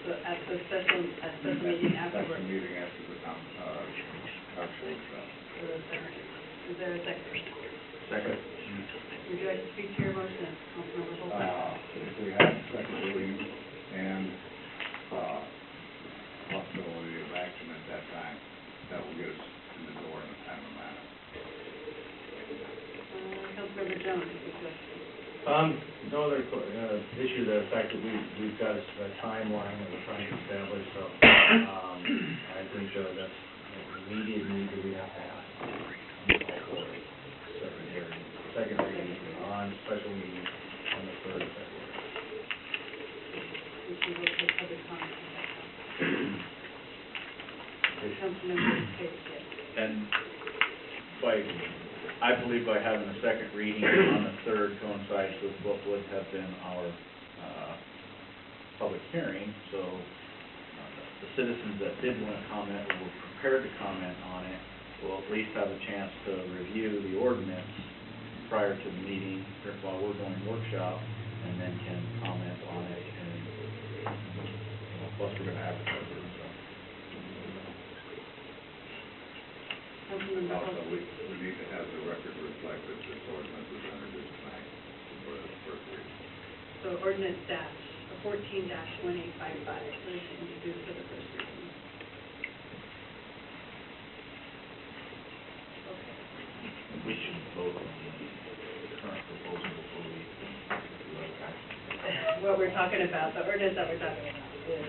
So at the special meeting afterwards. Special meeting after the council workshop. Is there a second? Second. Would you like to speak to your motion, Councilmember Holton? If we have second reading and possibility of action at that time, that will get us in the door in a timely manner. Councilmember Jones, if you could. No other issue, the fact that we've got a timeline that we're trying to establish, so I think that's an immediate need that we have to have for second reading on special meeting on the 3rd of February. We should look at public comment at that time. Councilmember P.C.S. And I believe by having a second reading on the 3rd coincides with what would have been our public hearing, so the citizens that did want to comment or were prepared to comment on it will at least have a chance to review the ordinance prior to the meeting while we're doing workshop, and then can comment on it, and plus we're going to advertise it. Also, we need to have the record reflect that this ordinance is introduced tonight for the first reading. So ordinance 14-1855, is introduced for the first reading. Okay. We should vote on the current proposal before we do other action. What we're talking about, the ordinance that we're talking about is,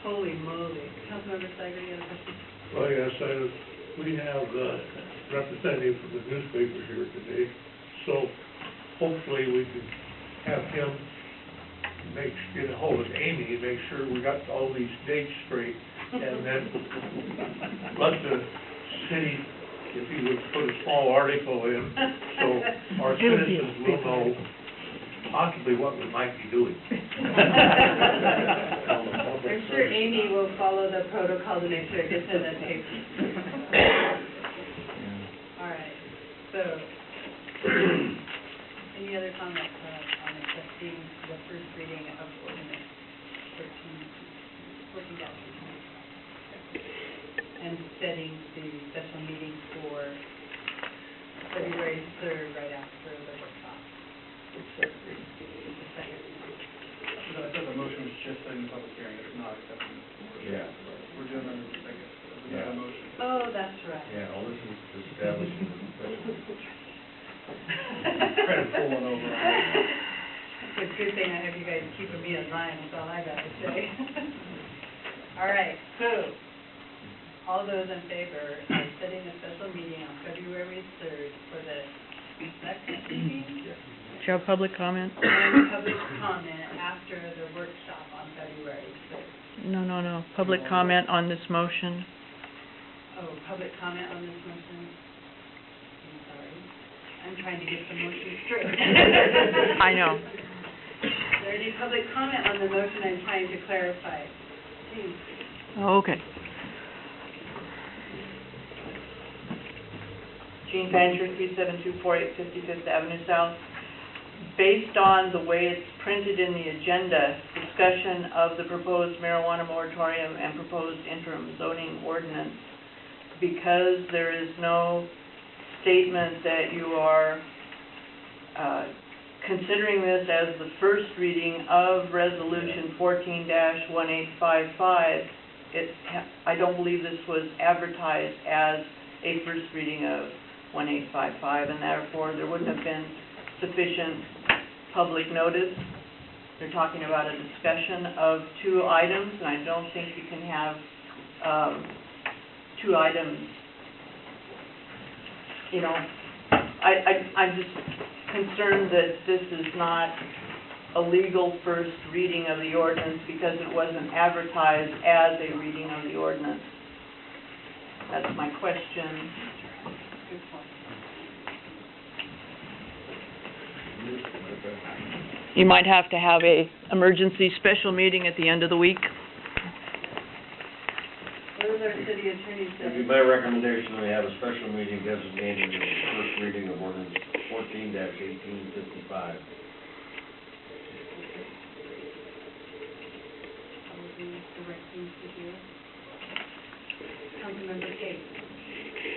holy moly. Councilmember Steiger, you have a question? Well, yes, we have a representative from the newspaper here today, so hopefully we can have him get a hold of Amy and make sure we got all these dates straight, and then let the city, if he would put a small article in, so our citizens will know possibly what we might be doing. I'm sure Amy will follow the protocol to make sure it gets in the paper. All right, so, any other comments on accepting the first reading of ordinance 14-18 and setting the special meeting for February 3rd, right after the workshop? The second. So I thought the motion was just setting the public hearing, it's not accepting it. Yeah. We're doing it, I guess, we got a motion. Oh, that's right. Yeah, all this is establishing the special. Kind of pulling over on it. It's a good thing I have you guys keeping me in line, that's all I got to say. All right, so, all those in favor of setting a special meeting on February 3rd for the second meeting? Yes. Show public comment? And public comment after the workshop on February 3rd. No. Public comment on this motion. Oh, public comment on this motion? I'm sorry. I'm trying to get the motion straight. I know. Is there any public comment on the motion I'm trying to clarify? Please. Oh, okay. Jean Fancher, 3724 55th Avenue South. Based on the way it's printed in the agenda, discussion of the proposed marijuana moratorium and proposed interim zoning ordinance, because there is no statement that you are considering this as the first reading of Resolution 14-1855, I don't believe this was advertised as a first reading of 1855, and therefore there wouldn't have been sufficient public notice. They're talking about a discussion of two items, and I don't think you can have two items. You know, I'm just concerned that this is not a legal first reading of the ordinance because it wasn't advertised as a reading of the ordinance. That's my question. Good point. You might have to have a emergency special meeting at the end of the week. What does our city attorney It'd be say? my recommendation we have a special meeting designated as the first reading of ordinance 14-1855. to work things with you. Councilmember Gates.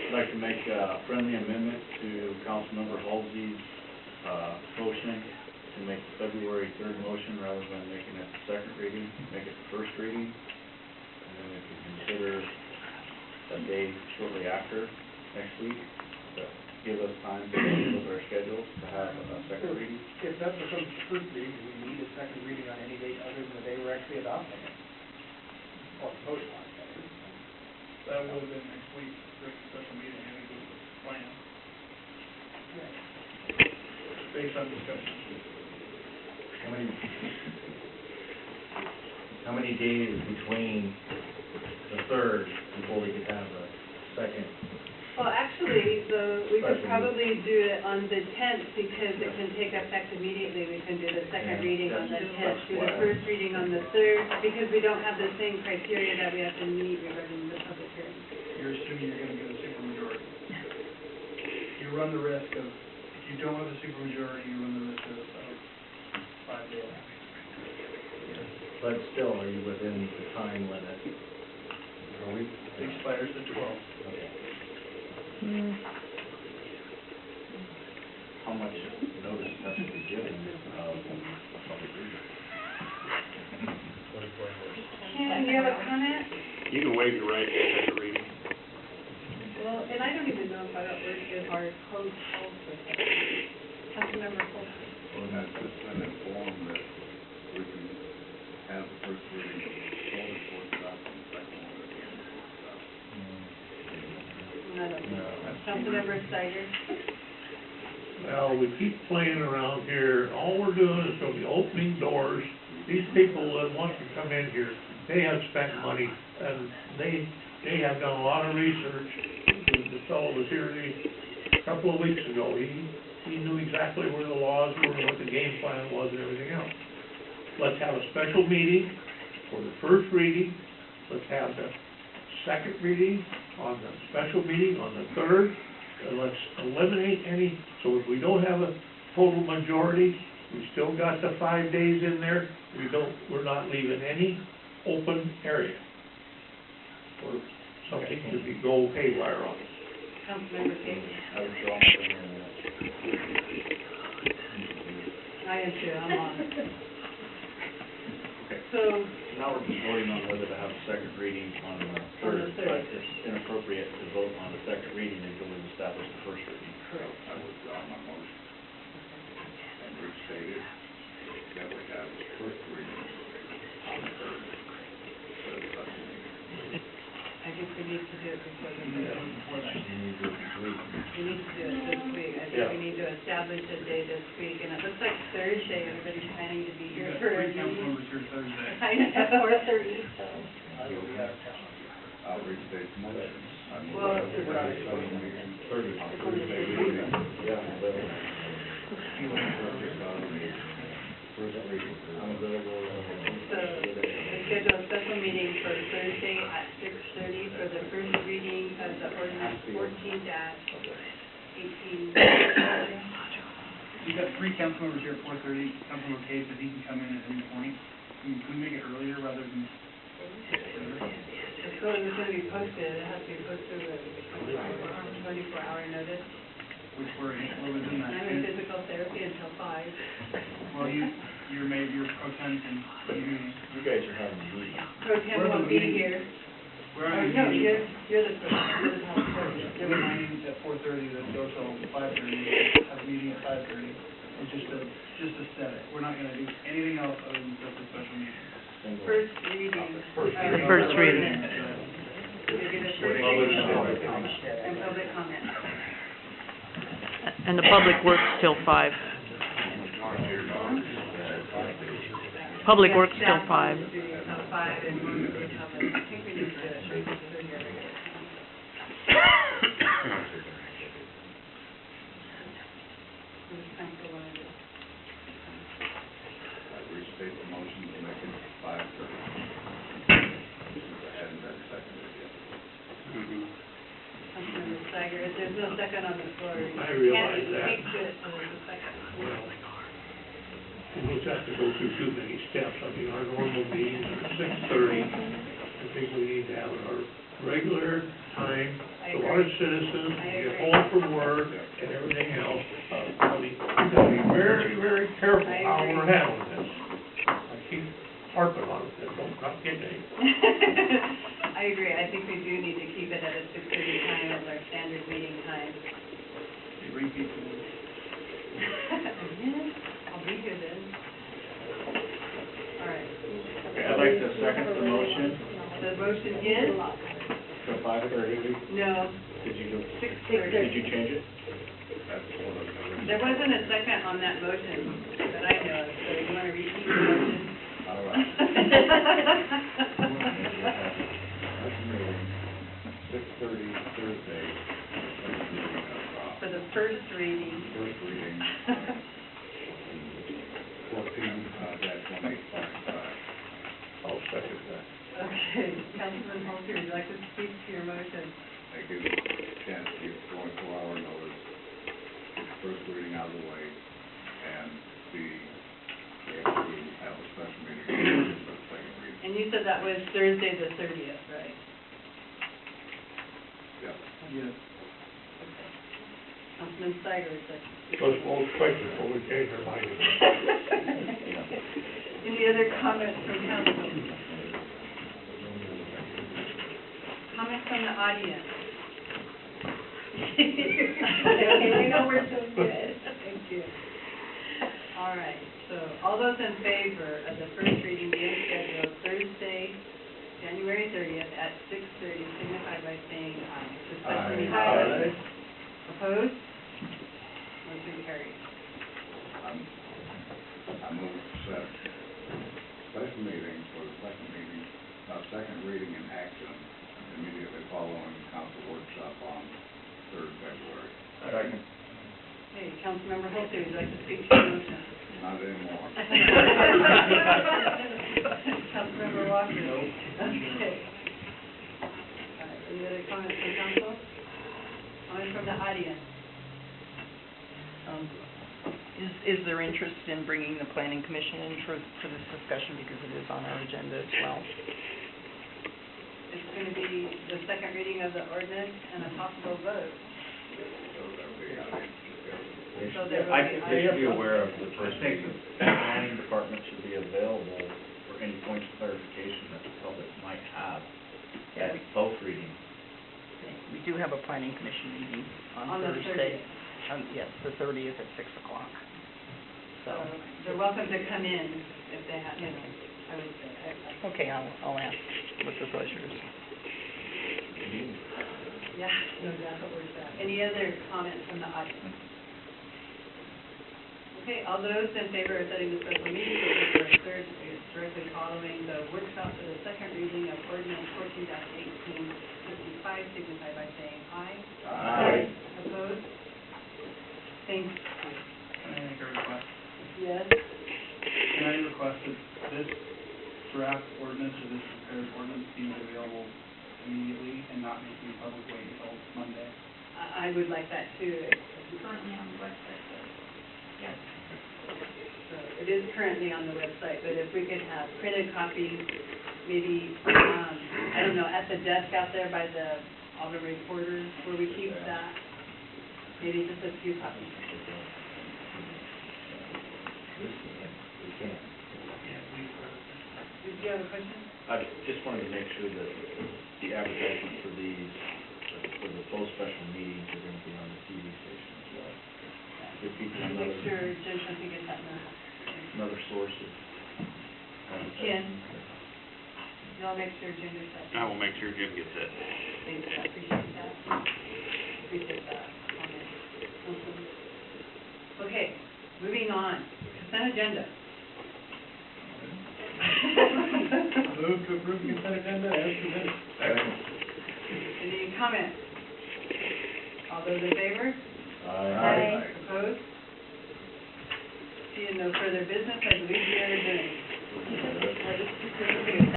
I'd like to make a friendly amendment to Councilmember Halsey's, motion to make the February 3rd motion rather than making it the second reading, make it the first reading. And then if you consider a day shortly after next week, to give us time to with our schedules to have a second reading. If that becomes the first reading, do we need a second reading on any date other than the day we're actually adopting it? Or voting on it, that is. That would have been next week, for a special meeting, I think was the plan, based on discussion. How many days between the 3rd before we could have a second? Well, actually, we could Special probably do it on the 10th because it can take effect immediately. We can do the second Yeah, reading on the that's 10th, do the why. first reading on the 3rd, because we don't have the same criteria that we have to meet regarding the public hearing. You're assuming you're gonna get a supermajority. You run the risk of, if you don't have a supermajority, you run the risk of 5 days. But still, are you within the time limit? Are we? It expires the 12th. Okay. How much notice has to be given of public reading? Ken, you have a comment? You can waive your right to second reading. Well, and I don't even know if I got word good hard, close, Councilmember Colson. Well, that's just been informed that we can have the first reading before the adoption, the second one at the end before the adoption. I don't know. Councilmember Steiger? Well, we keep playing around here, all we're doing is gonna be opening doors. These people that want to come in here, they have spent money, and they have done a lot of research. The fellow was here a couple of weeks ago, he knew exactly where the laws were, what the game plan was, and everything else. Let's have a special meeting for the first reading, let's have the second reading on the special meeting on the 3rd, and let's eliminate any, so if we don't have a total majority, we still got the 5 days in there, we're not leaving any open area for something to go haywire on. Councilmember Gates? I would draw my finger in that. I am too, I'm on. Okay. So, Now we're just voting on whether to have a second reading on the On the 3rd, third. but it's inappropriate to vote on the second reading until we've established the first reading. correct. I withdraw my motion and restate it, that we have the first reading on the 3rd. for the special meeting. I think we need to do it before the You meeting. need to wait. We need to do it this week. I think Yeah. we need to establish a day this week, and it looks like Thursday, everybody's planning to be You here got for a 3 meeting. council members here Thursday. I know, at 4:30, so. I will be out of town. I'll restate the motion. I move Well, that we have a special meeting 30. on Thursday evening. Yeah, but First reading. I'm available, So, we schedule a special meeting for Thursday at 6:30 for the first reading of the ordinance 14-18. You've got 3 council members here at 4:30, Councilmember Case, if he can come in at any point. Can we make it earlier rather than later? It's going to be posted, it has to be posted with 24-hour notice. Which we're within that. I'm in physical therapy until 5. Well, your pro tem can, you guys are having a meeting. Pro Tem We're won't the be meeting. here. we're Or, on a no, meeting. you're the person, you're the health We're coordinator. meeting at 4:30, then go till 5:30, have a meeting at 5:30, and just to set it. We're not gonna do anything else other than set the special meeting. First reading. First of reading. First the reading. ordinance. We get a first Public reading comment. and public comment. And the public works till 5. Public Yes, works till staff 5. will do till 5, and we'll do public. I think we need to do it. Should we just do it together? Who's council wanted it? I restate the motion to make it 5:30. Since I hadn't been seconded yet. Councilmember Steiger, if there's no second on the floor, you I can't, realize you that. can't do it until there's a second. We'll always have to go through too many steps. I mean, our normal meetings are 6:30. I think we need to have our regular time, so our citizens can get home from work and everything else. I mean, we gotta be very, very careful how we're handling this. I keep harping on it, don't not get any. I agree, I think we do need to keep it at a 6:30 time as our standard meeting time. Repeat. I'll be here then. All right. Okay, I'd like to second the motion The motion is? to 5:30. No, Did you, 6:30. did you change it? That's one of the. There wasn't a second on that motion that I know of, so you want to repeat the motion? All right. Next meeting, 6:30 Thursday, For the first reading. first reading, 14-185. I'll second that. Okay, Councilman Holter, would you like to speak to your motion? I give you a chance to give 24-hour notice, first reading out of the way, and we have to have a special meeting for the second reading. And you said that was Thursday the 30th, right? Yeah. Yes. Okay. Councilman Steiger, would you like to speak? Let's vote quick before we change our mind. Any other comments from council? Comments from the audience? Okay, we know we're so good. Thank you. All right, so all those in favor of the first reading being scheduled Thursday, January 30th at 6:30, signify by saying aye. The special meeting- Aye. Opposed? Motion carries. I move to set special meeting for the second reading and action immediately following council workshop on 3rd February. Second. Hey, Councilmember Holter, would you like to speak to your motion? Not anymore. Councilmember Walker? No. Okay. All right, any other comments from council? Comments from the audience? Is there interest in bringing the planning commission in for this discussion, because it is on our agenda as well? It's going to be the second reading of the ordinance and a possible vote. So there'll be audience discussion. So there will I be think they should be aware of the planning department should be available for any points of clarification that the public might have at both readings. We do have a planning commission meeting On on the Thursday. 30th. Yes, the 30th at 6 o'clock. So they're welcome to come in if they have, you know, I would say. Okay, I'll ask what the pleasure is. Yeah, no, that's what we're saying. Any other comments from the audience? Okay, all those in favor of setting the special meeting for February 3rd, directly following the workshop for the second reading of ordinance 14-1855, signify by saying aye. Aye. Opposed? Thank you. Can I make a request? Yes? Can I request that this draft ordinance or this prepared ordinance be made available immediately and not making the public wait until Monday? I would like that too. Currently on the website, so, yes. So it is currently on the website, but if we could have printed copies, maybe, I don't know, at the desk out there by all the reporters where we keep that, maybe just a few copies. Did you have a question? I just wanted to make sure that the advertisement for these, for the full special meetings are going to be on the TV station as well. Give people Make sure Jim can get that now. another source of. Ken? Y'all make sure Jim gets that. I will make sure Jim gets it. Thanks, I appreciate that. Appreciate that comment. Okay, moving on. Consent agenda. Move to approve consent agenda as presented. Any comments? All those in favor? Aye. Opposed? Seeing no further business, I believe we are adjourned.